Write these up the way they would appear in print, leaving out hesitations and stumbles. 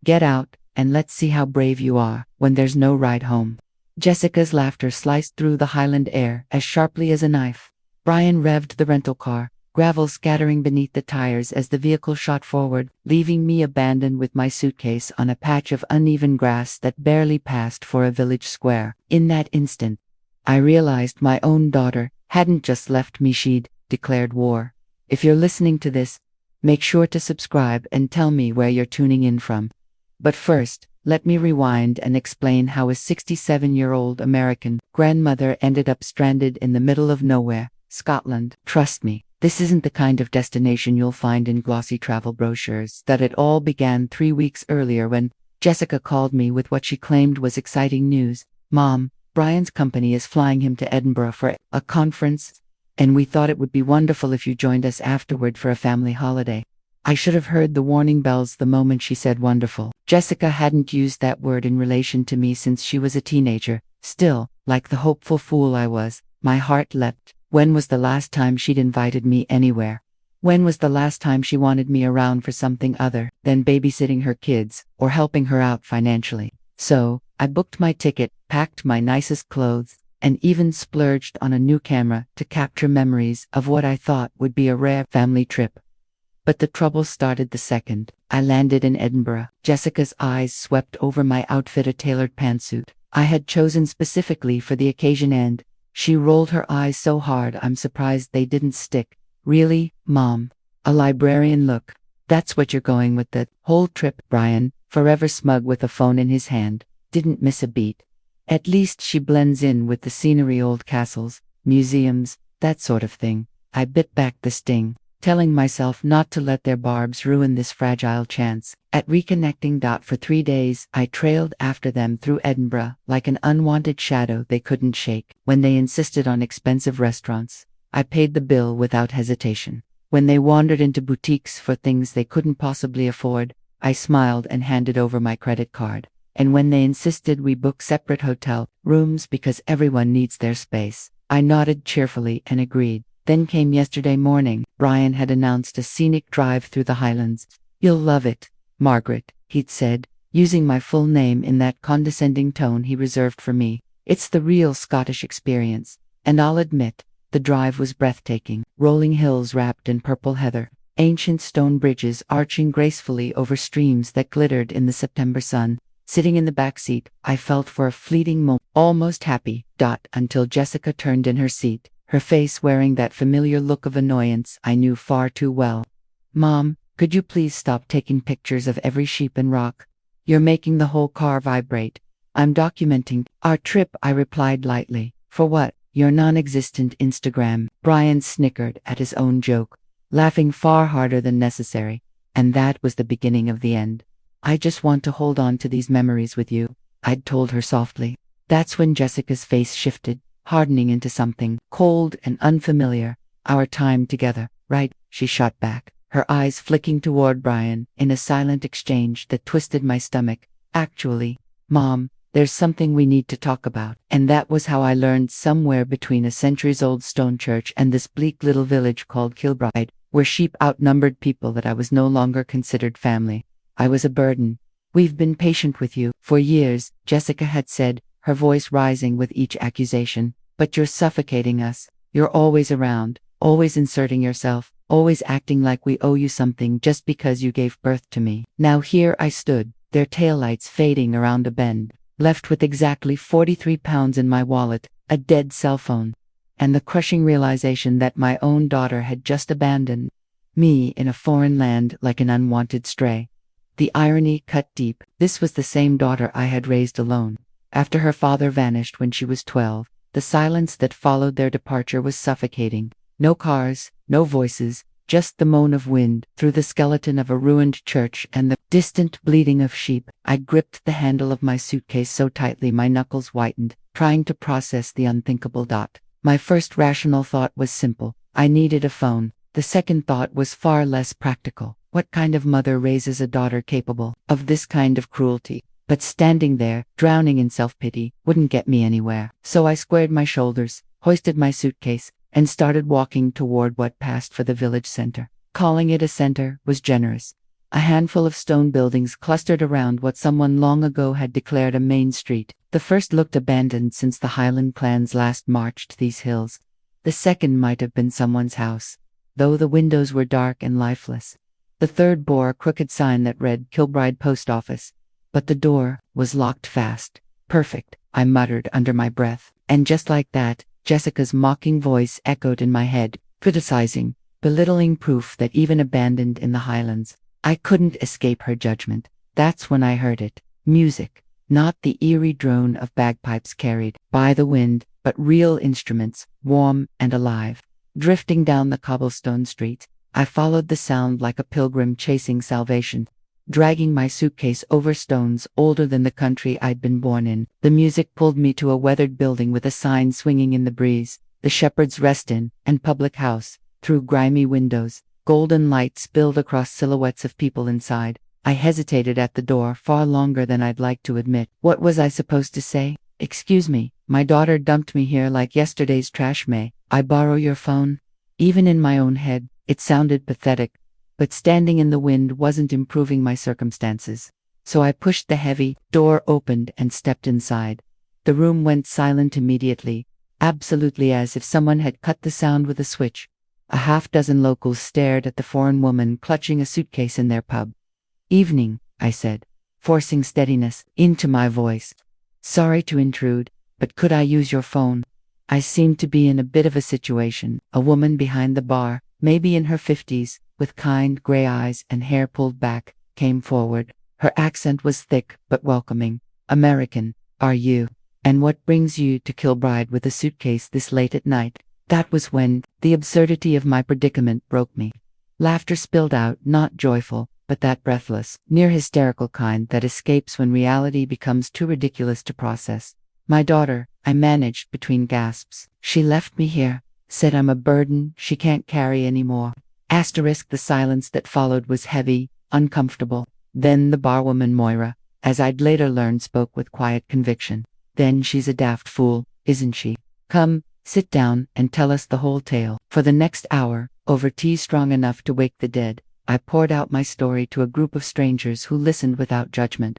Get out, and let's see how brave you are when there's no ride home." Jessica's laughter sliced through the Highland air as sharply as a knife. Brian revved the rental car, gravel scattering beneath the tires as the vehicle shot forward, leaving me abandoned with my suitcase on a patch of uneven grass that barely passed for a village square. In that instant, I realized my own daughter hadn't just left me, she'd declared war. If you're listening to this, make sure to subscribe and tell me where you're tuning in from. But first, let me rewind and explain how a 67-year-old American grandmother ended up stranded in the middle of nowhere, Scotland. Trust me, this isn't the kind of destination you'll find in glossy travel brochures. That it all began 3 weeks earlier when Jessica called me with what she claimed was exciting news. "Mom, Brian's company is flying him to Edinburgh for a conference, and we thought it would be wonderful if you joined us afterward for a family holiday." I should have heard the warning bells the moment she said wonderful. Jessica hadn't used that word in relation to me since she was a teenager. Still, like the hopeful fool I was, my heart leapt. When was the last time she'd invited me anywhere? When was the last time she wanted me around for something other than babysitting her kids or helping her out financially? So, I booked my ticket, packed my nicest clothes, and even splurged on a new camera to capture memories of what I thought would be a rare family trip. But the trouble started the second I landed in Edinburgh. Jessica's eyes swept over my outfit, a tailored pantsuit I had chosen specifically for the occasion, and she rolled her eyes so hard I'm surprised they didn't stick. "Really, Mom? A librarian look? That's what you're going with the whole trip?" Brian, forever smug with a phone in his hand, didn't miss a beat. "At least she blends in with the scenery, old castles, museums, that sort of thing." I bit back the sting, telling myself not to let their barbs ruin this fragile chance at reconnecting. For 3 days, I trailed after them through Edinburgh like an unwanted shadow they couldn't shake. When they insisted on expensive restaurants, I paid the bill without hesitation. When they wandered into boutiques for things they couldn't possibly afford, I smiled and handed over my credit card. And when they insisted we book separate hotel rooms because everyone needs their space, I nodded cheerfully and agreed. Then came yesterday morning. Brian had announced a scenic drive through the Highlands. "You'll love it, Margaret," he'd said, using my full name in that condescending tone he reserved for me. "It's the real Scottish experience." And I'll admit, the drive was breathtaking. Rolling hills wrapped in purple heather, ancient stone bridges arching gracefully over streams that glittered in the September sun. Sitting in the back seat, I felt for a fleeting moment almost happy, until Jessica turned in her seat, her face wearing that familiar look of annoyance I knew far too well. "Mom, could you please stop taking pictures of every sheep and rock? You're making the whole car vibrate." "I'm documenting our trip," I replied lightly. "For what? Your non-existent Instagram?" Brian snickered at his own joke, laughing far harder than necessary. And that was the beginning of the end. "I just want to hold on to these memories with you," I'd told her softly. That's when Jessica's face shifted, hardening into something cold and unfamiliar. "Our time together, right?" she shot back, her eyes flicking toward Brian in a silent exchange that twisted my stomach. "Actually, Mom, there's something we need to talk about." And that was how I learned somewhere between a centuries-old stone church and this bleak little village called Kilbride, where sheep outnumbered people, that I was no longer considered family. I was a burden. "We've been patient with you for years," Jessica had said, her voice rising with each accusation. "But you're suffocating us. You're always around, always inserting yourself, always acting like we owe you something just because you gave birth to me." Now here I stood, their taillights fading around a bend, left with exactly 43 pounds in my wallet, a dead cell phone, and the crushing realization that my own daughter had just abandoned me in a foreign land like an unwanted stray. The irony cut deep. This was the same daughter I had raised alone. After her father vanished when she was 12, the silence that followed their departure was suffocating. No cars, no voices, just the moan of wind through the skeleton of a ruined church and the distant bleating of sheep. I gripped the handle of my suitcase so tightly my knuckles whitened, trying to process the unthinkable. My first rational thought was simple. I needed a phone. The second thought was far less practical. What kind of mother raises a daughter capable of this kind of cruelty? But standing there, drowning in self-pity, wouldn't get me anywhere. So I squared my shoulders, hoisted my suitcase, and started walking toward what passed for the village center. Calling it a center was generous. A handful of stone buildings clustered around what someone long ago had declared a main street. The first looked abandoned since the Highland clans last marched these hills. The second might have been someone's house, though the windows were dark and lifeless. The third bore a crooked sign that read Kilbride Post Office, but the door was locked fast. Perfect, I muttered under my breath, and just like that, Jessica's mocking voice echoed in my head, criticizing, belittling proof that even abandoned in the Highlands, I couldn't escape her judgment. That's when I heard it. Music, not the eerie drone of bagpipes carried by the wind, but real instruments, warm and alive. Drifting down the cobblestone streets, I followed the sound like a pilgrim chasing salvation, dragging my suitcase over stones older than the country I'd been born in. The music pulled me to a weathered building with a sign swinging in the breeze, the Shepherd's Rest Inn and Public House. Through grimy windows, golden light spilled across silhouettes of people inside. I hesitated at the door far longer than I'd like to admit. What was I supposed to say? Excuse me, my daughter dumped me here like yesterday's trash. May I borrow your phone? Even in my own head, it sounded pathetic, but standing in the wind wasn't improving my circumstances. So I pushed the heavy door open and stepped inside. The room went silent immediately, absolutely as if someone had cut the sound with a switch. A half-dozen locals stared at the foreign woman clutching a suitcase in their pub. Evening, I said, forcing steadiness into my voice. Sorry to intrude, but could I use your phone? I seemed to be in a bit of a situation. A woman behind the bar, maybe in her 50s, with kind gray eyes and hair pulled back, came forward. Her accent was thick but welcoming. American, are you? And what brings you to Kilbride with a suitcase this late at night? That was when the absurdity of my predicament broke me. Laughter spilled out, not joyful, but that breathless, near hysterical kind that escapes when reality becomes too ridiculous to process. My daughter, I managed between gasps. She left me here, said I'm a burden she can't carry anymore. Asterisk, the silence that followed was heavy, uncomfortable. Then the barwoman Moira, as I'd later learned, spoke with quiet conviction. Then she's a daft fool, isn't she? Come, sit down and tell us the whole tale. For the next hour, over tea strong enough to wake the dead, I poured out my story to a group of strangers who listened without judgment.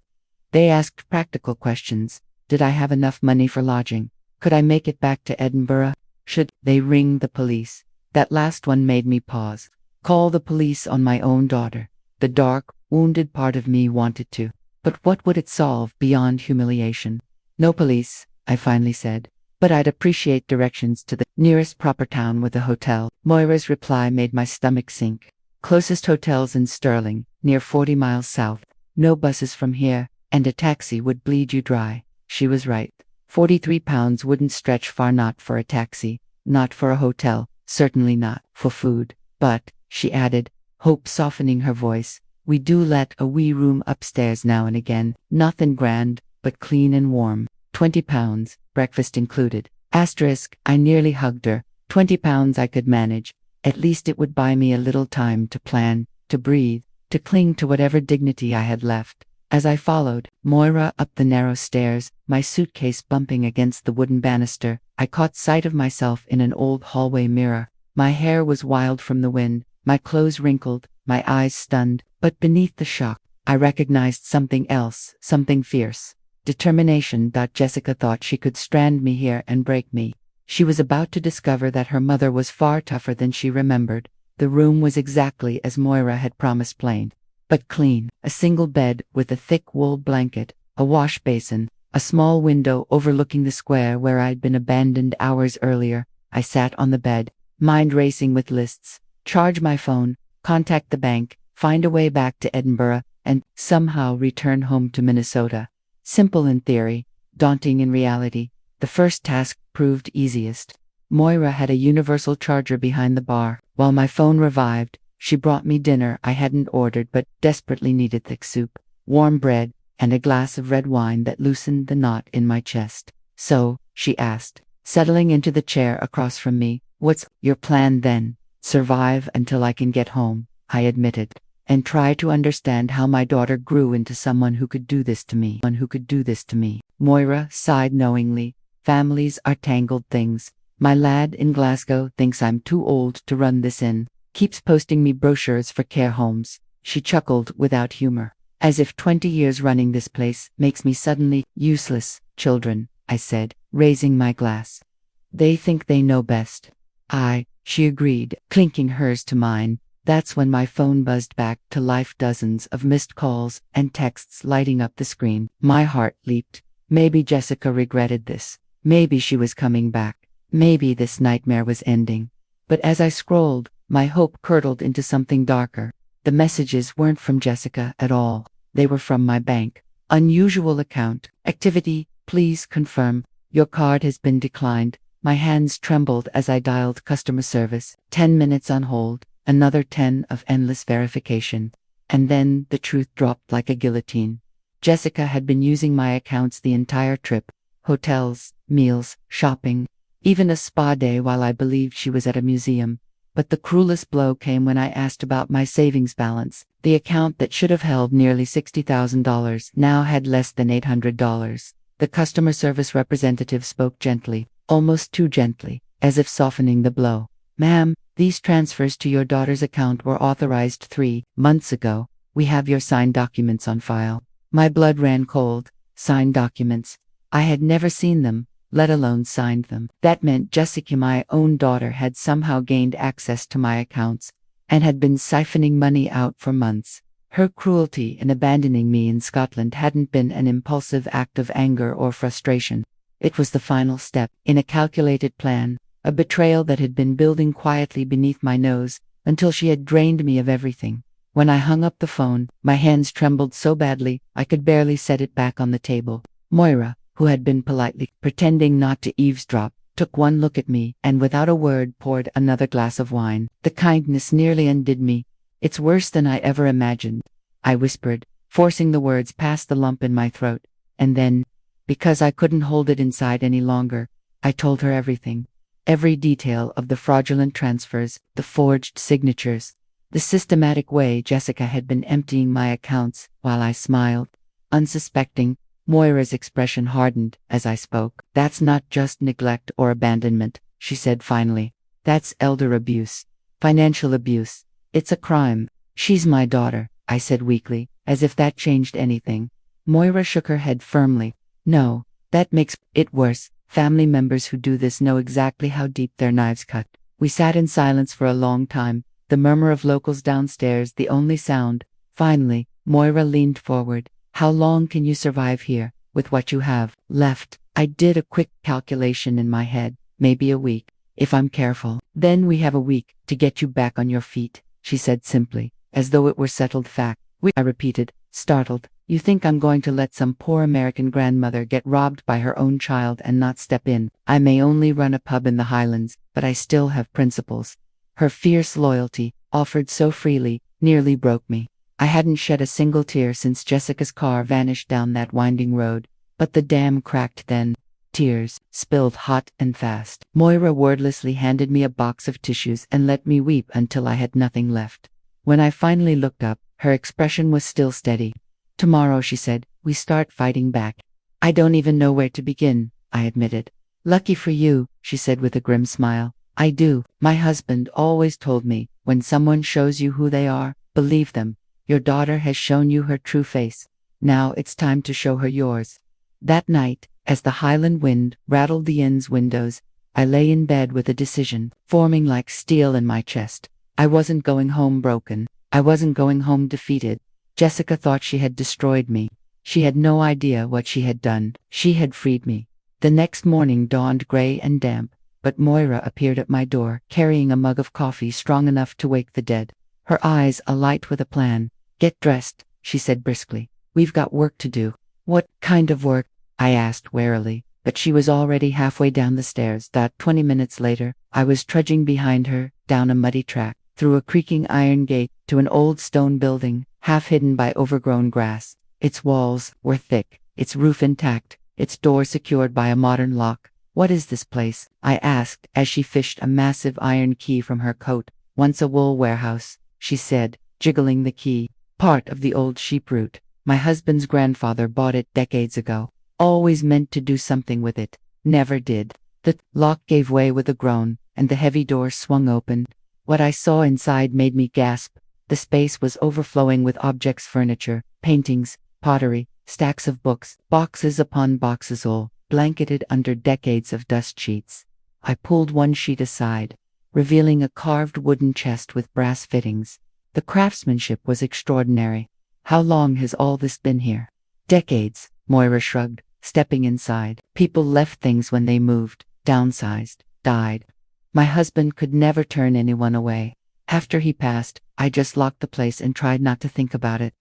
They asked practical questions. Did I have enough money for lodging? Could I make it back to Edinburgh? Should they ring the police? That last one made me pause. Call the police on my own daughter. The dark, wounded part of me wanted to. But what would it solve beyond humiliation? No police, I finally said. But I'd appreciate directions to the nearest proper town with a hotel. Moira's reply made my stomach sink. Closest hotels in Stirling, near 40 miles south. No buses from here, and a taxi would bleed you dry. She was right. £43 wouldn't stretch far, not for a taxi, not for a hotel, certainly not for food. But, she added, hope softening her voice, we do let a wee room upstairs now and again, nothing grand, but clean and warm. £20, breakfast included. Asterisk, I nearly hugged her. £20 I could manage. At least it would buy me a little time to plan, to breathe, to cling to whatever dignity I had left. As I followed Moira up the narrow stairs, my suitcase bumping against the wooden banister, I caught sight of myself in an old hallway mirror. My hair was wild from the wind, my clothes wrinkled, my eyes stunned, but beneath the shock, I recognized something else, something fierce. Determination. Jessica thought she could strand me here and break me. She was about to discover that her mother was far tougher than she remembered. The room was exactly as Moira had promised, plain but clean. A single bed with a thick wool blanket, a wash basin, a small window overlooking the square where I'd been abandoned hours earlier. I sat on the bed, mind racing with lists. Charge my phone, contact the bank, find a way back to Edinburgh, and somehow return home to Minnesota. Simple in theory, daunting in reality. The first task proved easiest. Moira had a universal charger behind the bar. While my phone revived, she brought me dinner I hadn't ordered but desperately needed: thick soup, warm bread, and a glass of red wine that loosened the knot in my chest. So, she asked, settling into the chair across from me, what's your plan then? Survive until I can get home, I admitted, and try to understand how my daughter grew into someone who could do this to me. Moira sighed knowingly. Families are tangled things. My lad in Glasgow thinks I'm too old to run this inn. Keeps posting me brochures for care homes. She chuckled without humor. As if 20 years running this place makes me suddenly useless. Children, I said, raising my glass. They think they know best. She agreed, clinking hers to mine. That's when my phone buzzed back to life, dozens of missed calls and texts lighting up the screen. My heart leaped. Maybe Jessica regretted this. Maybe she was coming back. Maybe this nightmare was ending. But as I scrolled, my hope curdled into something darker. The messages weren't from Jessica at all. They were from my bank. Unusual account activity. Please confirm. Your card has been declined. My hands trembled as I dialed customer service. 10 minutes on hold. Another 10 of endless verification. And then the truth dropped like a guillotine. Jessica had been using my accounts the entire trip. Hotels, meals, shopping, even a spa day while I believed she was at a museum. But the cruelest blow came when I asked about my savings balance. The account that should have held nearly $60,000 now had less than $800. The customer service representative spoke gently, almost too gently, as if softening the blow. Ma'am, these transfers to your daughter's account were authorized 3 months ago. We have your signed documents on file. My blood ran cold. Signed documents. I had never seen them, let alone signed them. That meant Jessica, my own daughter, had somehow gained access to my accounts and had been siphoning money out for months. Her cruelty in abandoning me in Scotland hadn't been an impulsive act of anger or frustration. It was the final step in a calculated plan, a betrayal that had been building quietly beneath my nose until she had drained me of everything. When I hung up the phone, my hands trembled so badly I could barely set it back on the table. Moira, who had been politely pretending not to eavesdrop, took one look at me and without a word poured another glass of wine. The kindness nearly undid me. It's worse than I ever imagined, I whispered, forcing the words past the lump in my throat. And then, because I couldn't hold it inside any longer, I told her everything. Every detail of the fraudulent transfers, the forged signatures, the systematic way Jessica had been emptying my accounts while I smiled, unsuspecting. Moira's expression hardened as I spoke. That's not just neglect or abandonment, she said finally. That's elder abuse. Financial abuse. It's a crime. She's my daughter, I said weakly, as if that changed anything. Moira shook her head firmly. No, that makes it worse. Family members who do this know exactly how deep their knives cut. We sat in silence for a long time, the murmur of locals downstairs the only sound. Finally, Moira leaned forward. How long can you survive here, with what you have left? I did a quick calculation in my head. Maybe a week, if I'm careful. Then we have a week to get you back on your feet, she said simply, as though it were settled fact. I repeated, startled. You think I'm going to let some poor American grandmother get robbed by her own child and not step in? I may only run a pub in the Highlands, but I still have principles. Her fierce loyalty, offered so freely, nearly broke me. I hadn't shed a single tear since Jessica's car vanished down that winding road, but the dam cracked then. Tears, spilled hot and fast. Moira wordlessly handed me a box of tissues and let me weep until I had nothing left. When I finally looked up, her expression was still steady. Tomorrow, she said, we start fighting back. I don't even know where to begin, I admitted. Lucky for you, she said with a grim smile. I do. My husband always told me, when someone shows you who they are, believe them. Your daughter has shown you her true face. Now it's time to show her yours. That night, as the Highland wind rattled the inn's windows, I lay in bed with a decision forming like steel in my chest. I wasn't going home broken. I wasn't going home defeated. Jessica thought she had destroyed me. She had no idea what she had done. She had freed me. The next morning dawned gray and damp, but Moira appeared at my door, carrying a mug of coffee strong enough to wake the dead. Her eyes alight with a plan. Get dressed, she said briskly. We've got work to do. What kind of work? I asked warily, but she was already halfway down the stairs. 20 minutes later, I was trudging behind her, down a muddy track, through a creaking iron gate, to an old stone building, half hidden by overgrown grass. Its walls were thick, its roof intact, its door secured by a modern lock. What is this place? I asked, as she fished a massive iron key from her coat. Once a wool warehouse, she said, jiggling the key. Part of the old sheep route. My husband's grandfather bought it decades ago. Always meant to do something with it. Never did. The lock gave way with a groan, and the heavy door swung open. What I saw inside made me gasp. The space was overflowing with objects, furniture, paintings, pottery, stacks of books, boxes upon boxes, all blanketed under decades of dust sheets. I pulled one sheet aside, revealing a carved wooden chest with brass fittings. The craftsmanship was extraordinary. How long has all this been here? Decades, Moira shrugged, stepping inside. People left things when they moved, downsized, died. My husband could never turn anyone away. After he passed, I just locked the place and tried not to think about it.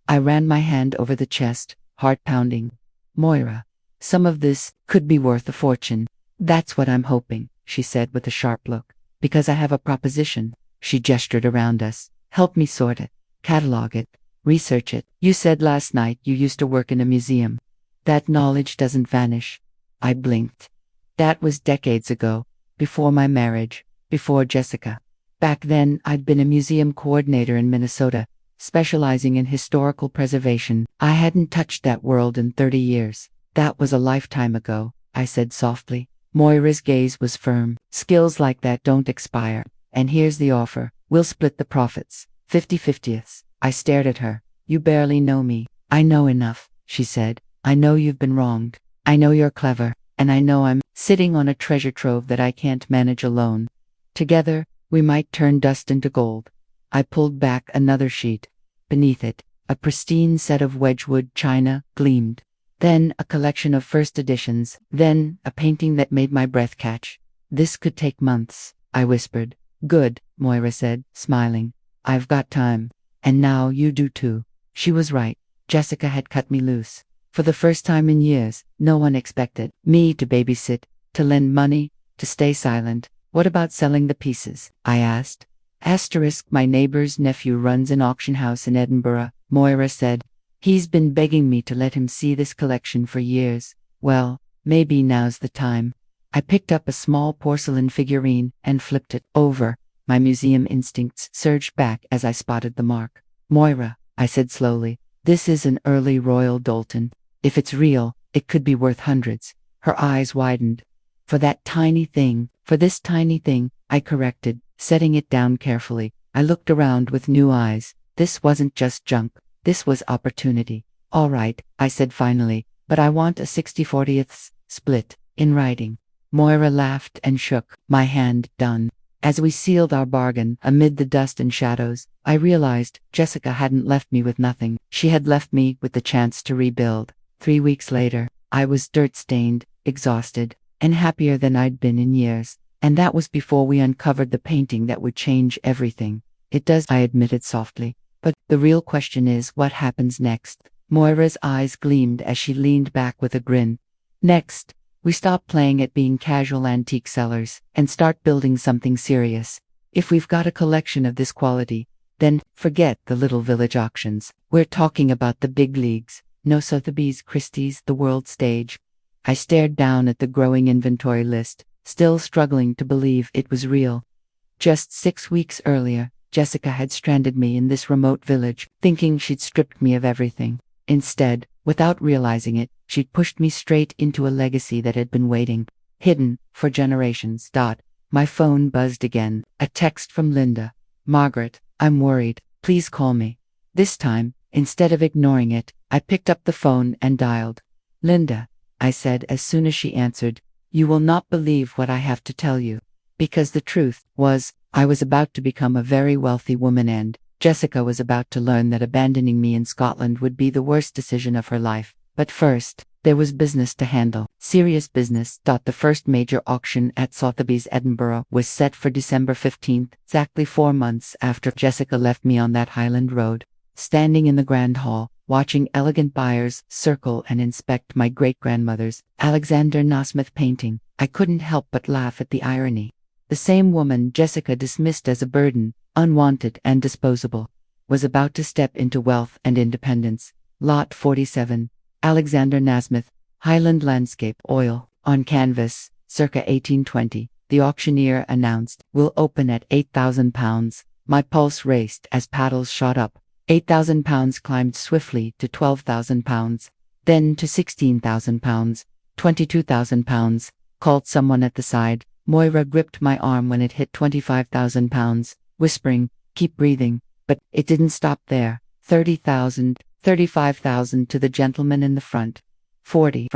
I ran my hand over the chest, heart pounding. Moira, some of this could be worth a fortune. That's what I'm hoping, she said with a sharp look. Because I have a proposition. She gestured around us. Help me sort it, catalog it, research it. You said last night you used to work in a museum. That knowledge doesn't vanish. I blinked. That was decades ago, before my marriage, before Jessica. Back then, I'd been a museum coordinator in Minnesota, specializing in historical preservation. I hadn't touched that world in 30 years. That was a lifetime ago, I said softly. Moira's gaze was firm. Skills like that don't expire. And here's the offer. We'll split the profits. 50-50ths. I stared at her. You barely know me. I know enough, she said. I know you've been wronged. I know you're clever. And I know I'm sitting on a treasure trove that I can't manage alone. Together, we might turn dust into gold. I pulled back another sheet. Beneath it, a pristine set of Wedgwood china gleamed. Then a collection of first editions. Then a painting that made my breath catch. This could take months, I whispered. Good, Moira said, smiling. I've got time. And now you do too. She was right. Jessica had cut me loose. For the first time in years, no one expected me to babysit, to lend money, to stay silent. What about selling the pieces? I asked. My neighbor's nephew runs an auction house in Edinburgh, Moira said. He's been begging me to let him see this collection for years. Well, maybe now's the time. I picked up a small porcelain figurine and flipped it over. My museum instincts surged back as I spotted the mark. Moira, I said slowly, this is an early Royal Doulton. If it's real, it could be worth hundreds. Her eyes widened. For this tiny thing, I corrected, setting it down carefully. I looked around with new eyes. This wasn't just junk. This was opportunity. All right, I said finally, but I want a 60-40ths split, in writing. Moira laughed and shook my hand. Done. As we sealed our bargain, amid the dust and shadows, I realized Jessica hadn't left me with nothing. She had left me with the chance to rebuild. 3 weeks later, I was dirt-stained, exhausted, and happier than I'd been in years. And that was before we uncovered the painting that would change everything. It does, I admitted softly. But the real question is, what happens next? Moira's eyes gleamed as she leaned back with a grin. Next, we stop playing at being casual antique sellers and start building something serious. If we've got a collection of this quality, then forget the little village auctions. We're talking about the big leagues. No Sotheby's, Christie's, the world stage. I stared down at the growing inventory list, still struggling to believe it was real. Just 6 weeks earlier, Jessica had stranded me in this remote village, thinking she'd stripped me of everything. Instead, without realizing it, she'd pushed me straight into a legacy that had been waiting, hidden for generations. My phone buzzed again, a text from Linda. Margaret, I'm worried. Please call me. This time, instead of ignoring it, I picked up the phone and dialed. Linda, I said as soon as she answered, you will not believe what I have to tell you. Because the truth was, I was about to become a very wealthy woman and Jessica was about to learn that abandoning me in Scotland would be the worst decision of her life. But first, there was business to handle. Serious business. The first major auction at Sotheby's Edinburgh was set for December 15th, exactly 4 months after Jessica left me on that Highland road. Standing in the grand hall, watching elegant buyers circle and inspect my great-grandmother's Alexander Nasmyth painting, I couldn't help but laugh at the irony. The same woman Jessica dismissed as a burden, unwanted and disposable, was about to step into wealth and independence. Lot 47, Alexander Nasmyth, Highland Landscape Oil, on canvas, circa 1820, the auctioneer announced, will open at £8,000. My pulse raced as paddles shot up. £8,000 climbed swiftly to £12,000, then to £16,000, £22,000, called someone at the side. Moira gripped my arm when it hit £25,000, whispering, keep breathing. But it didn't stop there. 30,000, 35,000 to the gentleman in the front. 40.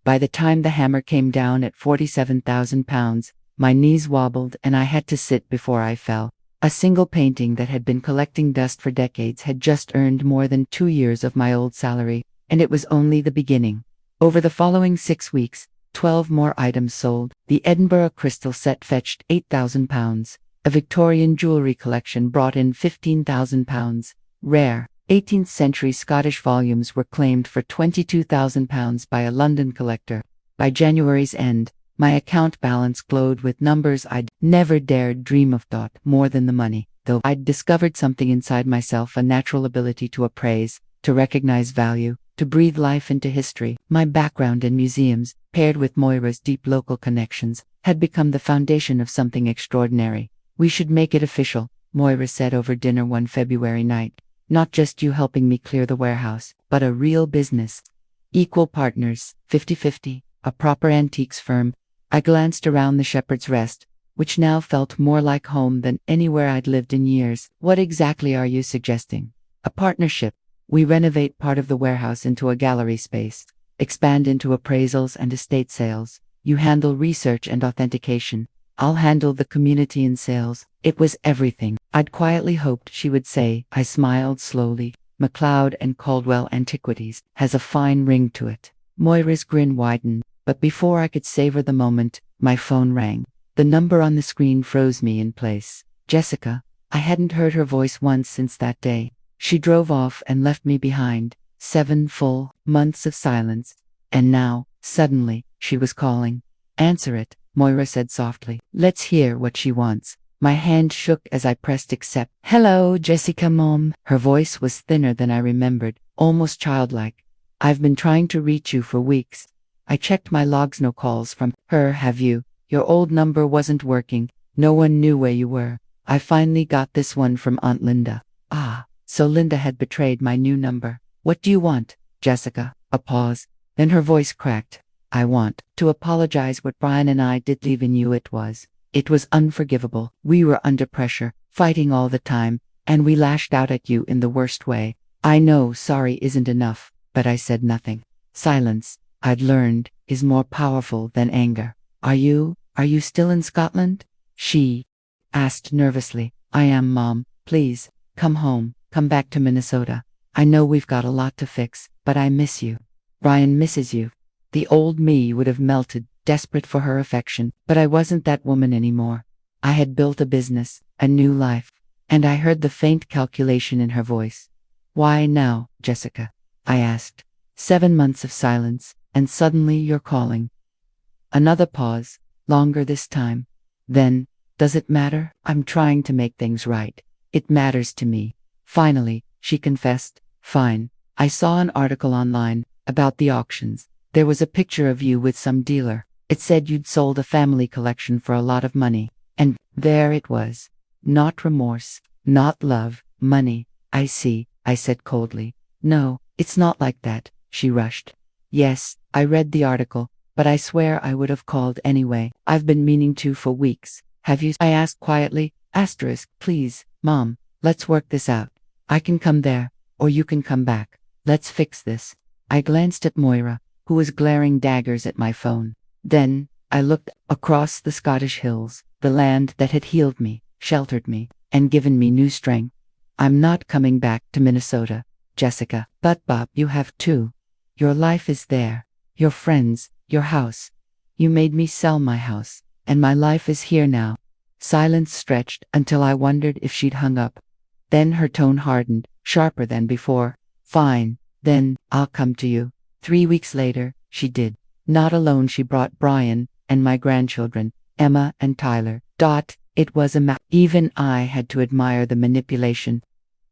By the time the hammer came down at 47,000 pounds, my knees wobbled and I had to sit before I fell. A single painting that had been collecting dust for decades had just earned more than 2 years of my old salary, and it was only the beginning. Over the following 6 weeks, 12 more items sold. The Edinburgh crystal set fetched £8,000. A Victorian jewellery collection brought in £15,000. Rare 18th century Scottish volumes were claimed for £22,000 by a London collector. By January's end, my account balance glowed with numbers I'd never dared dream of. Thought more than the money, though. I'd discovered something inside myself, a natural ability to appraise, to recognize value, to breathe life into history. My background in museums, paired with Moira's deep local connections, had become the foundation of something extraordinary. We should make it official, Moira said over dinner one February night. Not just you helping me clear the warehouse, but a real business. Equal partners, 50-50, a proper antiques firm. I glanced around the Shepherd's Rest, which now felt more like home than anywhere I'd lived in years. What exactly are you suggesting? A partnership. We renovate part of the warehouse into a gallery space, expand into appraisals and estate sales. You handle research and authentication. I'll handle the community and sales. It was everything I'd quietly hoped she would say. I smiled slowly. MacLeod and Caldwell Antiquities has a fine ring to it. Moira's grin widened, but before I could savor the moment, my phone rang. The number on the screen froze me in place. Jessica. I hadn't heard her voice once since that day. She drove off and left me behind. 7 full months of silence. And now, suddenly, she was calling. Answer it, Moira said softly. Let's hear what she wants. My hand shook as I pressed accept. Hello, Jessica, Mom. Her voice was thinner than I remembered, almost childlike. I've been trying to reach you for weeks. I checked my logs, no calls from her. Have you? Your old number wasn't working. No one knew where you were. I finally got this one from Aunt Linda. Ah, so Linda had betrayed my new number. What do you want, Jessica? A pause. Then her voice cracked. I want to apologize what Brian and I did leaving you. It was unforgivable. We were under pressure, fighting all the time, and we lashed out at you in the worst way. I know sorry isn't enough, but I said nothing. Silence, I'd learned, is more powerful than anger. Are you still in Scotland? She asked nervously. I am, Mom. Please, come home, come back to Minnesota. I know we've got a lot to fix, but I miss you. Brian misses you. The old me would have melted, desperate for her affection, but I wasn't that woman anymore. I had built a business, a new life, and I heard the faint calculation in her voice. Why now, Jessica? I asked. 7 months of silence, and suddenly you're calling. Another pause, longer this time. Then, does it matter? I'm trying to make things right. It matters to me. Finally, she confessed. Fine. I saw an article online about the auctions. There was a picture of you with some dealer. It said you'd sold a family collection for a lot of money. And there it was. Not remorse, not love, money. I see, I said coldly. No, it's not like that, she rushed. Yes, I read the article, but I swear I would have called anyway. I've been meaning to for weeks. Have you? I asked quietly. Please, Mom, let's work this out. I can come there, or you can come back. Let's fix this. I glanced at Moira, who was glaring daggers at my phone. Then, I looked across the Scottish hills, the land that had healed me, sheltered me, and given me new strength. I'm not coming back to Minnesota, Jessica. But Bob, you have too. Your life is there. Your friends, your house. You made me sell my house, and my life is here now. Silence stretched until I wondered if she'd hung up. Then her tone hardened, sharper than before. Fine, then, I'll come to you. 3 weeks later, she did. Not alone, she brought Brian and my grandchildren, Emma and Tyler. It was even I had to admire the manipulation.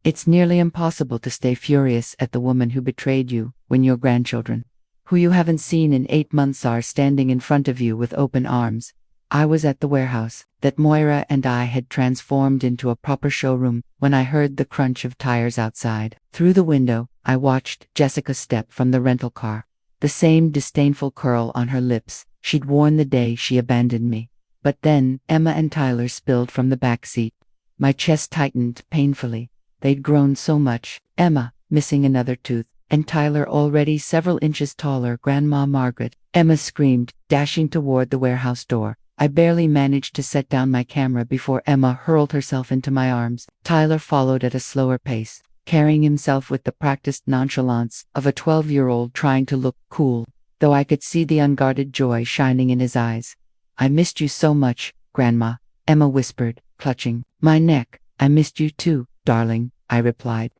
It's nearly impossible to stay furious at the woman who betrayed you when your grandchildren, who you haven't seen in 8 months, are standing in front of you with open arms. I was at the warehouse that Moira and I had transformed into a proper showroom when I heard the crunch of tires outside. Through the window, I watched Jessica step from the rental car. The same disdainful curl on her lips she'd worn the day she abandoned me. But then, Emma and Tyler spilled from the back seat. My chest tightened painfully. They'd grown so much. Emma, missing another tooth, and Tyler already several inches taller. Grandma Margaret, Emma screamed, dashing toward the warehouse door. I barely managed to set down my camera before Emma hurled herself into my arms. Tyler followed at a slower pace, carrying himself with the practiced nonchalance of a 12-year-old trying to look cool, though I could see the unguarded joy shining in his eyes. I missed you so much, Grandma, Emma whispered, clutching my neck. I missed you too, darling, I replied.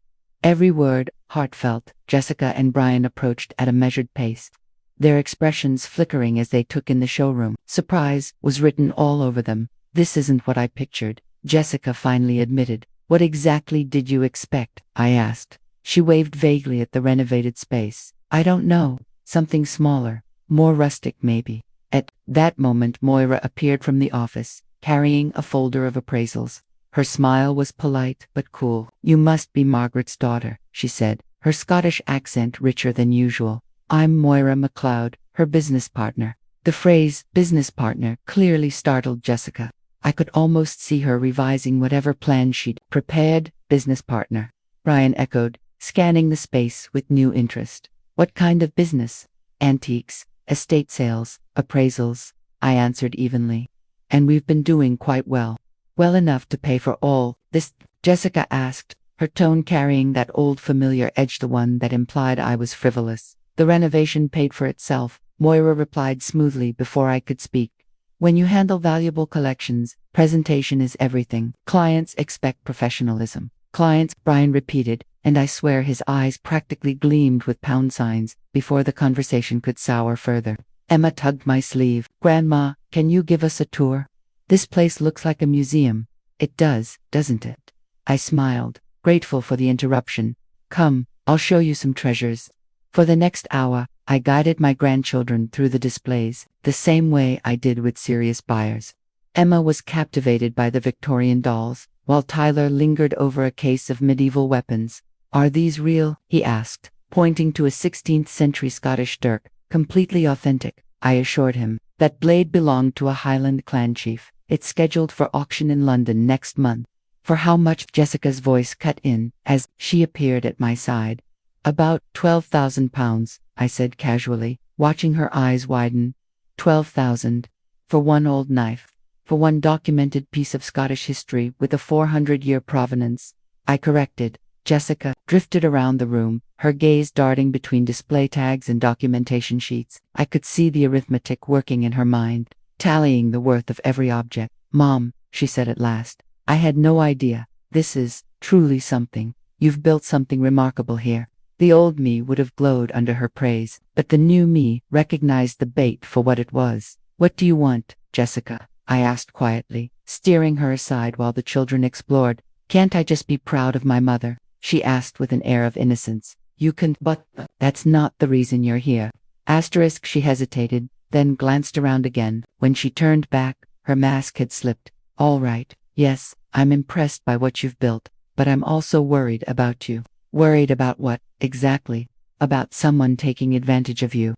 Every word heartfelt. Jessica and Brian approached at a measured pace, their expressions flickering as they took in the showroom. Surprise was written all over them. This isn't what I pictured, Jessica finally admitted. What exactly did you expect? I asked. She waved vaguely at the renovated space. I don't know. Something smaller, more rustic maybe. At that moment Moira appeared from the office, carrying a folder of appraisals. Her smile was polite but cool. You must be Margaret's daughter, she said, her Scottish accent richer than usual. I'm Moira McLeod, her business partner. The phrase, business partner, clearly startled Jessica. I could almost see her revising whatever plan she'd prepared. Business partner, Brian echoed, scanning the space with new interest. What kind of business? Antiques, estate sales, appraisals, I answered evenly. And we've been doing quite well. Well enough to pay for all this? Jessica asked, her tone carrying that old familiar edge, the one that implied I was frivolous. The renovation paid for itself, Moira replied smoothly before I could speak. When you handle valuable collections, presentation is everything. Clients expect professionalism. Clients, Brian repeated, and I swear his eyes practically gleamed with pound signs before the conversation could sour further. Emma tugged my sleeve. Grandma, can you give us a tour? This place looks like a museum. It does, doesn't it? I smiled, grateful for the interruption. Come, I'll show you some treasures. For the next hour, I guided my grandchildren through the displays, the same way I did with serious buyers. Emma was captivated by the Victorian dolls, while Tyler lingered over a case of medieval weapons. Are these real? He asked, pointing to a 16th-century Scottish dirk, completely authentic. I assured him. That blade belonged to a Highland clan chief. It's scheduled for auction in London next month. For how much? Jessica's voice cut in, as she appeared at my side. About £12,000, I said casually, watching her eyes widen. 12,000. For one old knife. For one documented piece of Scottish history with a 400-year provenance. I corrected. Jessica drifted around the room, her gaze darting between display tags and documentation sheets. I could see the arithmetic working in her mind, tallying the worth of every object. Mom, she said at last, I had no idea. This is truly something. You've built something remarkable here. The old me would have glowed under her praise, but the new me recognized the bait for what it was. What do you want, Jessica? I asked quietly, steering her aside while the children explored. Can't I just be proud of my mother? She asked with an air of innocence. You can, but that's not the reason you're here. Asterisk. She hesitated, then glanced around again. When she turned back, her mask had slipped. All right, yes, I'm impressed by what you've built, but I'm also worried about you. Worried about what, exactly? About someone taking advantage of you.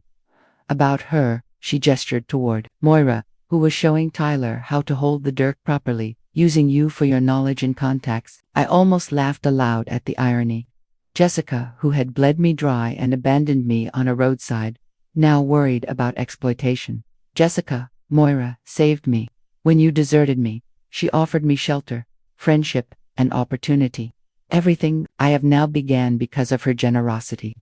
About her, she gestured toward Moira, who was showing Tyler how to hold the dirk properly, using you for your knowledge and contacts. I almost laughed aloud at the irony. Jessica, who had bled me dry and abandoned me on a roadside, now worried about exploitation. Jessica, Moira, saved me. When you deserted me, she offered me shelter, friendship, and opportunity. Everything I have now began because of her generosity.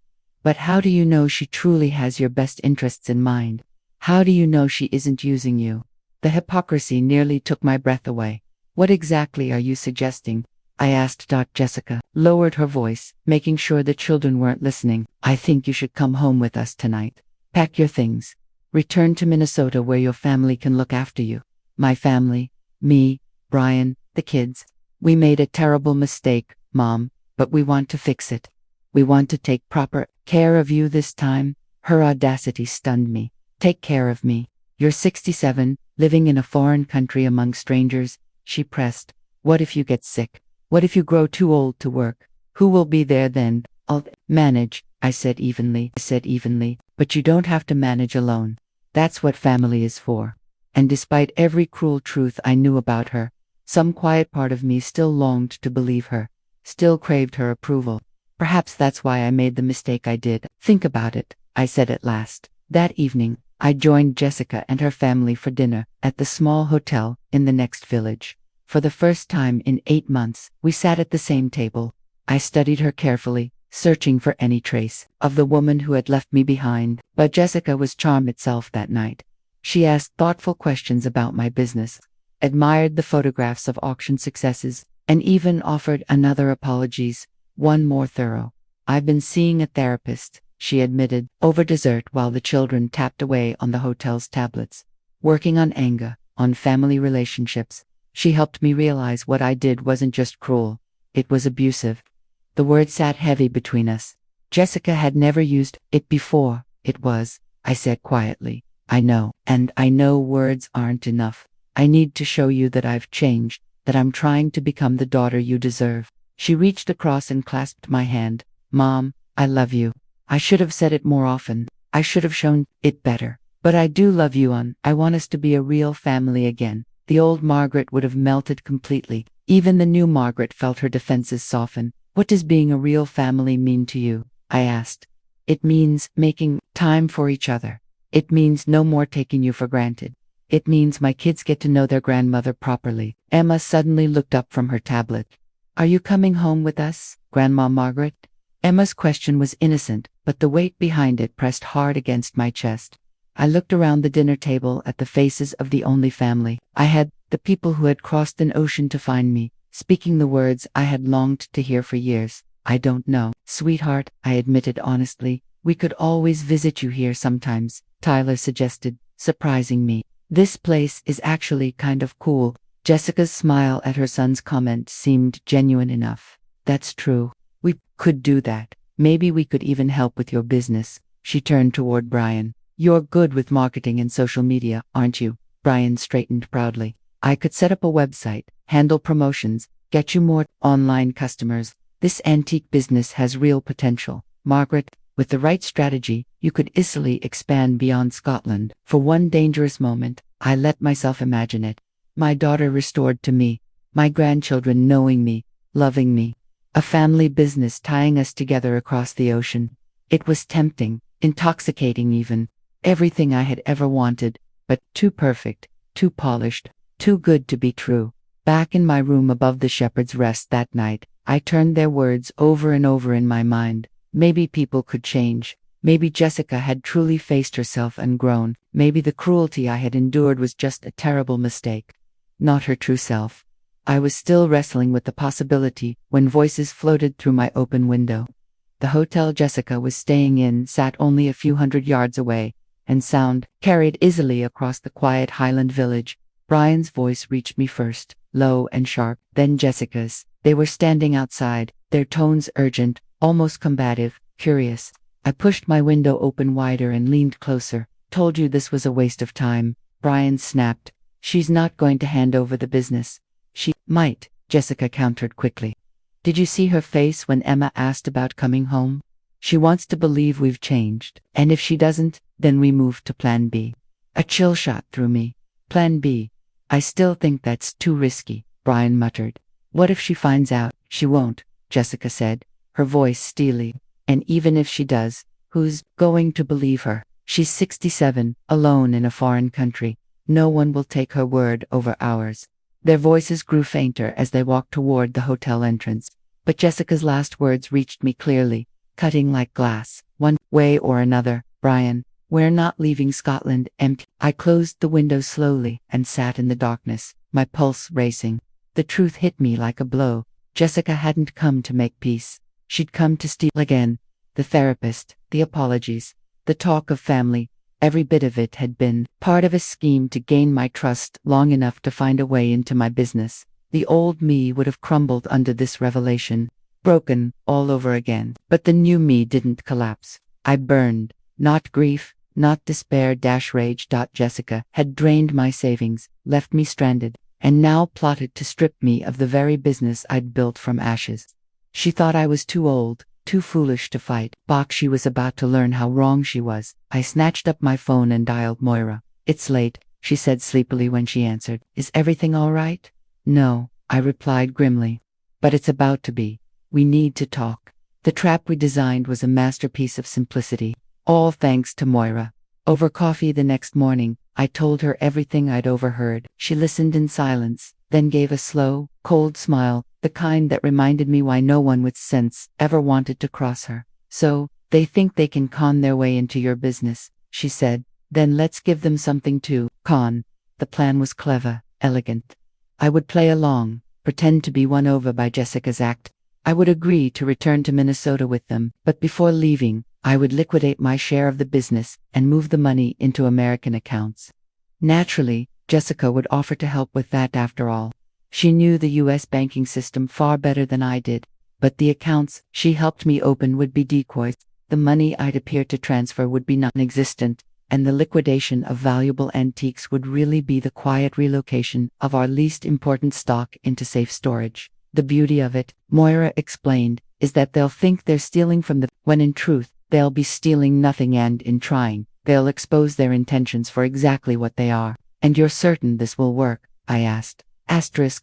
But how do you know she truly has your best interests in mind? How do you know she isn't using you? The hypocrisy nearly took my breath away. What exactly are you suggesting? I asked. Jessica lowered her voice, making sure the children weren't listening. I think you should come home with us tonight. Pack your things. Return to Minnesota where your family can look after you. My family, me, Brian, the kids. We made a terrible mistake, Mom, but we want to fix it. We want to take proper care of you this time. Her audacity stunned me. Take care of me. You're 67, living in a foreign country among strangers, she pressed. What if you get sick? What if you grow too old to work? Who will be there then? I'll manage, I said evenly. But you don't have to manage alone. That's what family is for. And despite every cruel truth I knew about her, Some quiet part of me still longed to believe her, still craved her approval. Perhaps that's why I made the mistake I did. Think about it, I said at last. That evening, I joined Jessica and her family for dinner at the small hotel in the next village. For the first time in 8 months, we sat at the same table. I studied her carefully, searching for any trace of the woman who had left me behind. But Jessica was charm itself that night. She asked thoughtful questions about my business, admired the photographs of auction successes, and even offered another apologies, one more thorough. I've been seeing a therapist, she admitted, over dessert while the children tapped away on the hotel's tablets. Working on anger, on family relationships. She helped me realize what I did wasn't just cruel, it was abusive. The word sat heavy between us. Jessica had never used it before. It was, I said quietly. I know, and I know words aren't enough. I need to show you that I've changed, that I'm trying to become the daughter you deserve. She reached across and clasped my hand. Mom, I love you. I should have said it more often. I should have shown it better. But I do love you, and I want us to be a real family again. The old Margaret would have melted completely. Even the new Margaret felt her defenses soften. What does being a real family mean to you? I asked. It means making time for each other. It means no more taking you for granted. It means my kids get to know their grandmother properly. Emma suddenly looked up from her tablet. Are you coming home with us, Grandma Margaret? Emma's question was innocent, but the weight behind it pressed hard against my chest. I looked around the dinner table at the faces of the only family I had, the people who had crossed an ocean to find me, speaking the words I had longed to hear for years. I don't know, sweetheart, I admitted honestly. We could always visit you here sometimes, Tyler suggested, surprising me. This place is actually kind of cool. Jessica's smile at her son's comment seemed genuine enough. That's true. We could do that. Maybe we could even help with your business. She turned toward Brian. You're good with marketing and social media, aren't you? Brian straightened proudly. I could set up a website, handle promotions, get you more online customers. This antique business has real potential. Margaret, with the right strategy, you could easily expand beyond Scotland. For one dangerous moment, I let myself imagine it. My daughter restored to me, my grandchildren knowing me, loving me. A family business tying us together across the ocean. It was tempting, intoxicating even. Everything I had ever wanted, but too perfect, too polished, too good to be true. Back in my room above the Shepherd's Rest that night, I turned their words over and over in my mind. Maybe people could change. Maybe Jessica had truly faced herself and grown. Maybe the cruelty I had endured was just a terrible mistake. Not her true self. I was still wrestling with the possibility when voices floated through my open window. The hotel Jessica was staying in sat only a few hundred yards away, and sound carried easily across the quiet Highland village. Brian's voice reached me first, low and sharp, then Jessica's. They were standing outside, their tones urgent, almost combative, curious. I pushed my window open wider and leaned closer. Told you this was a waste of time, Brian snapped. She's not going to hand over the business. She might, Jessica countered quickly. Did you see her face when Emma asked about coming home? She wants to believe we've changed, and if she doesn't, then we move to Plan B. A chill shot through me. Plan B. I still think that's too risky, Brian muttered. What if she finds out? She won't, Jessica said, her voice steely. And even if she does, who's going to believe her? She's 67, alone in a foreign country. No one will take her word over ours. Their voices grew fainter as they walked toward the hotel entrance. But Jessica's last words reached me clearly, cutting like glass. One way or another, Brian, we're not leaving Scotland empty. I closed the window slowly and sat in the darkness, my pulse racing. The truth hit me like a blow. Jessica hadn't come to make peace. She'd come to steal again. The therapist, the apologies, the talk of family, every bit of it had been part of a scheme to gain my trust long enough to find a way into my business. The old me would have crumbled under this revelation, broken all over again. But the new me didn't collapse. I burned. Not grief, not despair - rage. Jessica had drained my savings, left me stranded, and now plotted to strip me of the very business I'd built from ashes. She thought I was too old, too foolish to fight. She was about to learn how wrong she was. I snatched up my phone and dialed Moira. It's late, she said sleepily when she answered. Is everything all right? No, I replied grimly. But it's about to be. We need to talk. The trap we designed was a masterpiece of simplicity, all thanks to Moira. Over coffee the next morning, I told her everything I'd overheard. She listened in silence, then gave a slow, cold smile, the kind that reminded me why no one with sense ever wanted to cross her. So, they think they can con their way into your business, she said. Then let's give them something to con. The plan was clever, elegant. I would play along, pretend to be won over by Jessica's act. I would agree to return to Minnesota with them, but before leaving, I would liquidate my share of the business and move the money into American accounts. Naturally, Jessica would offer to help with that after all. She knew the U.S. banking system far better than I did, but the accounts she helped me open would be decoys, the money I'd appear to transfer would be non-existent, and the liquidation of valuable antiques would really be the quiet relocation of our least important stock into safe storage. The beauty of it, Moira explained, is that they'll think they're stealing from when in truth, they'll be stealing nothing, and in trying, they'll expose their intentions for exactly what they are. And you're certain this will work? I asked.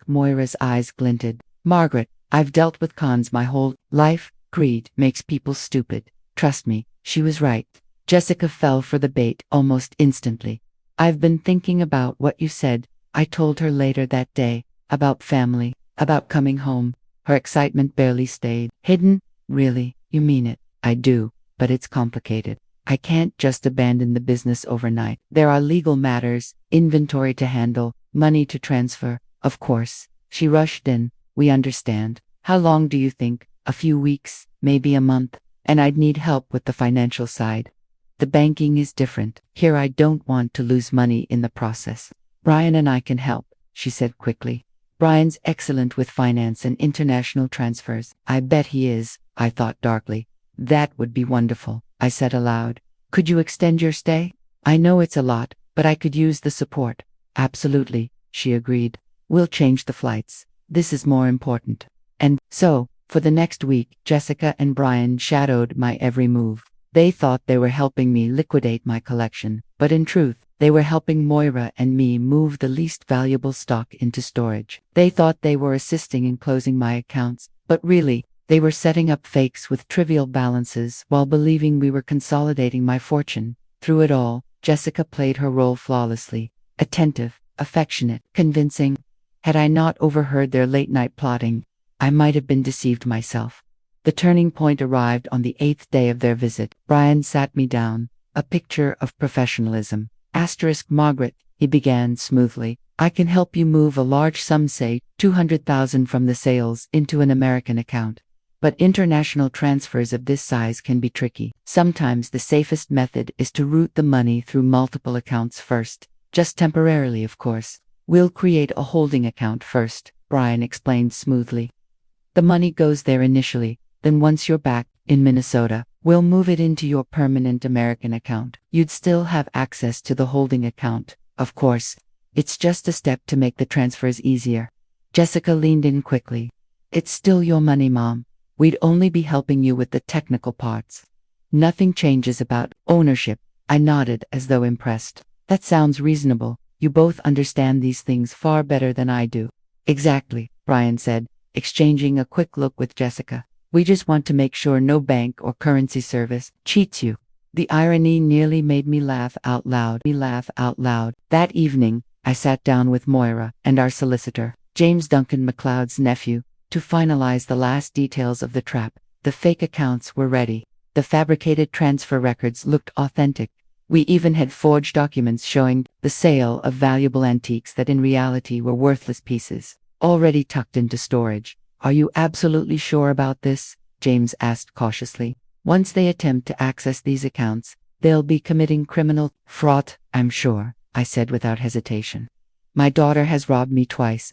Moira's eyes glinted. Margaret, I've dealt with cons my whole life. Greed makes people stupid. Trust me, she was right. Jessica fell for the bait almost instantly. I've been thinking about what you said, I told her later that day, about family, about coming home. Her excitement barely stayed hidden. Really, you mean it? I do, but it's complicated. I can't just abandon the business overnight. There are legal matters, inventory to handle, money to transfer. Of course, she rushed in. We understand. How long do you think? A few weeks, maybe a month, and I'd need help with the financial side. The banking is different. Here I don't want to lose money in the process. Brian and I can help, she said quickly. Brian's excellent with finance and international transfers. I bet he is, I thought darkly. That would be wonderful, I said aloud. Could you extend your stay? I know it's a lot, but I could use the support. Absolutely, she agreed. We'll change the flights. This is more important. And so, for the next week, Jessica and Brian shadowed my every move. They thought they were helping me liquidate my collection, but in truth, they were helping Moira and me move the least valuable stock into storage. They thought they were assisting in closing my accounts, but really, they were setting up fakes with trivial balances while believing we were consolidating my fortune. Through it all, Jessica played her role flawlessly, attentive, affectionate, convincing. Had I not overheard their late-night plotting, I might have been deceived myself. The turning point arrived on the 8th day of their visit. Brian sat me down, a picture of professionalism. Margaret, he began smoothly, I can help you move a large sum, say, $200,000 from the sales into an American account. But international transfers of this size can be tricky. Sometimes the safest method is to route the money through multiple accounts first. Just temporarily, of course. We'll create a holding account first, Brian explained smoothly. The money goes there initially, then once you're back in Minnesota, we'll move it into your permanent American account. You'd still have access to the holding account, of course. It's just a step to make the transfers easier. Jessica leaned in quickly. It's still your money, Mom. We'd only be helping you with the technical parts. Nothing changes about ownership. I nodded as though impressed. That sounds reasonable. You both understand these things far better than I do. Exactly, Brian said, exchanging a quick look with Jessica. We just want to make sure no bank or currency service cheats you. The irony nearly made me laugh out loud. That evening, I sat down with Moira and our solicitor, James Duncan MacLeod's nephew, to finalize the last details of the trap. The fake accounts were ready. The fabricated transfer records looked authentic. We even had forged documents showing the sale of valuable antiques that in reality were worthless pieces, already tucked into storage. Are you absolutely sure about this? James asked cautiously. Once they attempt to access these accounts, they'll be committing criminal fraud, I'm sure, I said without hesitation. My daughter has robbed me twice.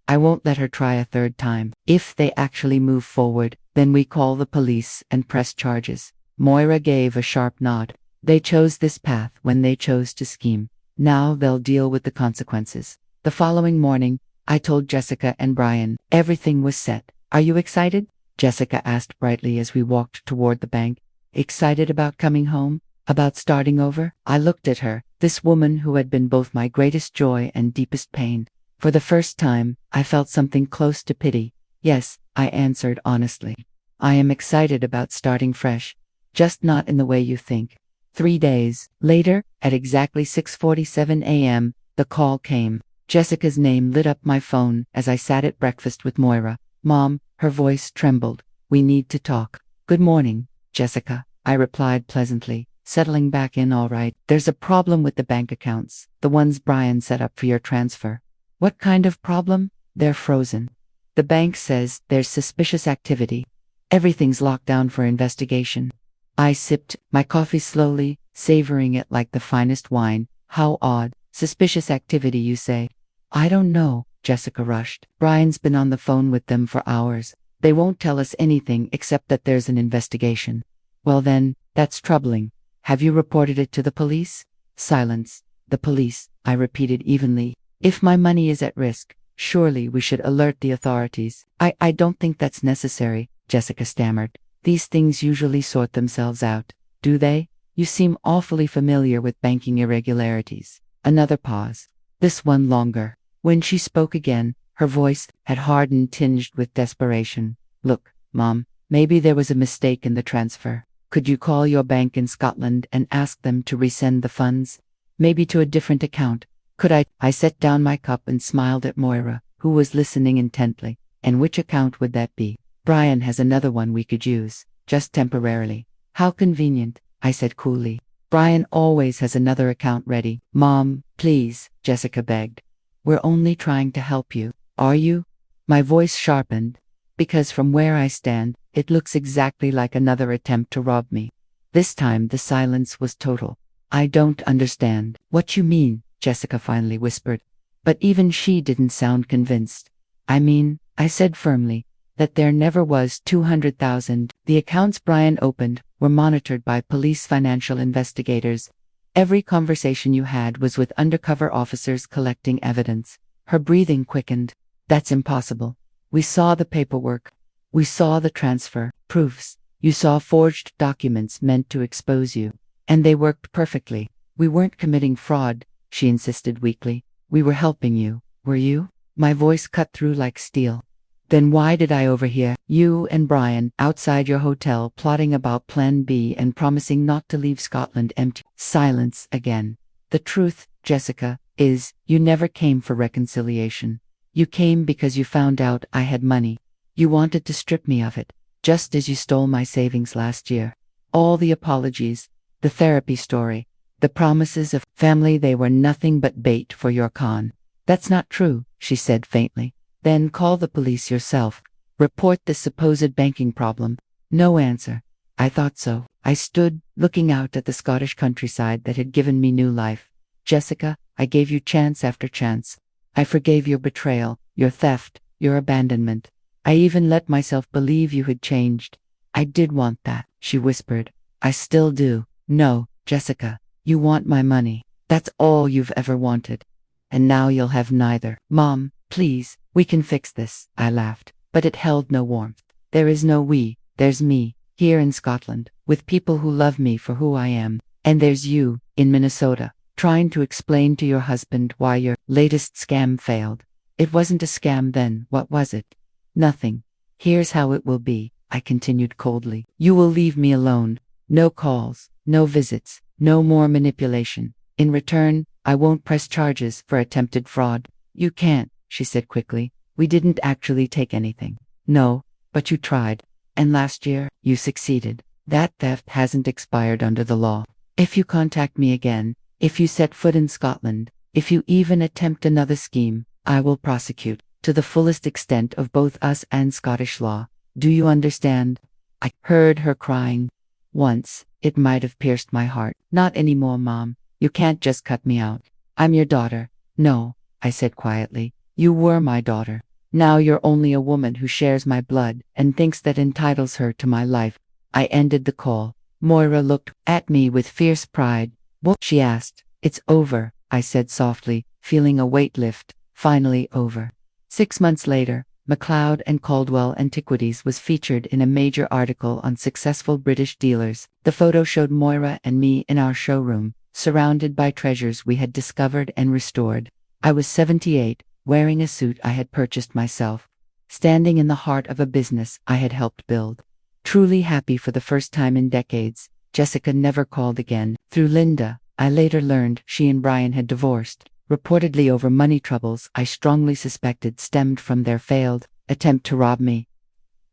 I won't let her try a third time. If they actually move forward, then we call the police and press charges. Moira gave a sharp nod. They chose this path when they chose to scheme. Now they'll deal with the consequences. The following morning, I told Jessica and Brian everything was set. Are you excited? Jessica asked brightly as we walked toward the bank. Excited about coming home? About starting over? I looked at her, this woman who had been both my greatest joy and deepest pain. For the first time, I felt something close to pity. Yes, I answered honestly. I am excited about starting fresh. Just not in the way you think. 3 days later, at exactly 6:47 a.m., the call came. Jessica's name lit up my phone as I sat at breakfast with Moira. Mom, her voice trembled. We need to talk. Good morning, Jessica, I replied pleasantly, settling back in all right. There's a problem with the bank accounts, the ones Brian set up for your transfer. What kind of problem? They're frozen. The bank says there's suspicious activity. Everything's locked down for investigation. I sipped my coffee slowly, savoring it like the finest wine. How odd. Suspicious activity, you say? I don't know, Jessica rushed. Brian's been on the phone with them for hours. They won't tell us anything except that there's an investigation. Well then, that's troubling. Have you reported it to the police? Silence. The police, I repeated evenly. If my money is at risk, surely we should alert the authorities. I don't think that's necessary, Jessica stammered. These things usually sort themselves out, do they? You seem awfully familiar with banking irregularities. Another pause. This one longer. When she spoke again, her voice had hardened, tinged with desperation. Look, Mom, maybe there was a mistake in the transfer. Could you call your bank in Scotland and ask them to resend the funds? Maybe to a different account. Could I? I set down my cup and smiled at Moira, who was listening intently. And which account would that be? Brian has another one we could use, just temporarily. How convenient, I said coolly. Brian always has another account ready. Mom, please, Jessica begged. We're only trying to help you. Are you? My voice sharpened, because from where I stand, it looks exactly like another attempt to rob me. This time the silence was total. I don't understand. What you mean, Jessica finally whispered. But even she didn't sound convinced. I mean, I said firmly, that there never was 200,000. The accounts Brian opened were monitored by police financial investigators. Every conversation you had was with undercover officers collecting evidence. Her breathing quickened. That's impossible. We saw the paperwork. We saw the transfer proofs. You saw forged documents meant to expose you. And they worked perfectly. We weren't committing fraud, she insisted weakly. We were helping you. Were you? My voice cut through like steel. Then why did I overhear you and Brian outside your hotel plotting about Plan B and promising not to leave Scotland empty? Silence again. The truth, Jessica, is you never came for reconciliation. You came because you found out I had money. You wanted to strip me of it, just as you stole my savings last year. All the apologies, the therapy story, the promises of family, they were nothing but bait for your con. That's not true, she said faintly. Then call the police yourself. Report this supposed banking problem. No answer. I thought so. I stood, looking out at the Scottish countryside that had given me new life. Jessica, I gave you chance after chance. I forgave your betrayal, your theft, your abandonment. I even let myself believe you had changed. I did want that, she whispered. I still do. No, Jessica, you want my money. That's all you've ever wanted. And now you'll have neither. Mom, please, we can fix this, I laughed. But it held no warmth. There is no we, there's me, here in Scotland, with people who love me for who I am. And there's you, in Minnesota, trying to explain to your husband why your latest scam failed. It wasn't a scam then, what was it? Nothing. Here's how it will be, I continued coldly. You will leave me alone. No calls, no visits, no more manipulation. In return, I won't press charges for attempted fraud. You can't, she said quickly. We didn't actually take anything. No, but you tried. And last year, you succeeded. That theft hasn't expired under the law. If you contact me again, if you set foot in Scotland, if you even attempt another scheme, I will prosecute, to the fullest extent of both us and Scottish law. Do you understand? I heard her crying. Once, it might have pierced my heart. Not anymore, Mom. You can't just cut me out. I'm your daughter. No, I said quietly. You were my daughter. Now you're only a woman who shares my blood and thinks that entitles her to my life. I ended the call. Moira looked at me with fierce pride. What? She asked. It's over, I said softly, feeling a weight lift. Finally over. 6 months later, MacLeod and Caldwell Antiquities was featured in a major article on successful British dealers. The photo showed Moira and me in our showroom, surrounded by treasures we had discovered and restored. I was 78, wearing a suit I had purchased myself, standing in the heart of a business I had helped build. Truly happy for the first time in decades, Jessica never called again. Through Linda, I later learned she and Brian had divorced, reportedly over money troubles I strongly suspected stemmed from their failed attempt to rob me.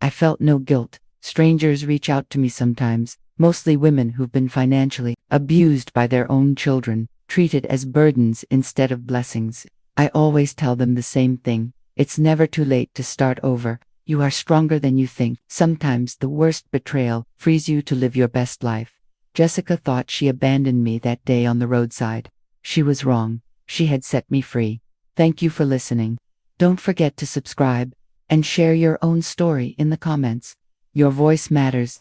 I felt no guilt. Strangers reach out to me sometimes, mostly women who've been financially abused by their own children, treated as burdens instead of blessings. I always tell them the same thing: it's never too late to start over. You are stronger than you think. Sometimes the worst betrayal frees you to live your best life. Jessica thought she abandoned me that day on the roadside. She was wrong. She had set me free. Thank you for listening. Don't forget to subscribe and share your own story in the comments. Your voice matters.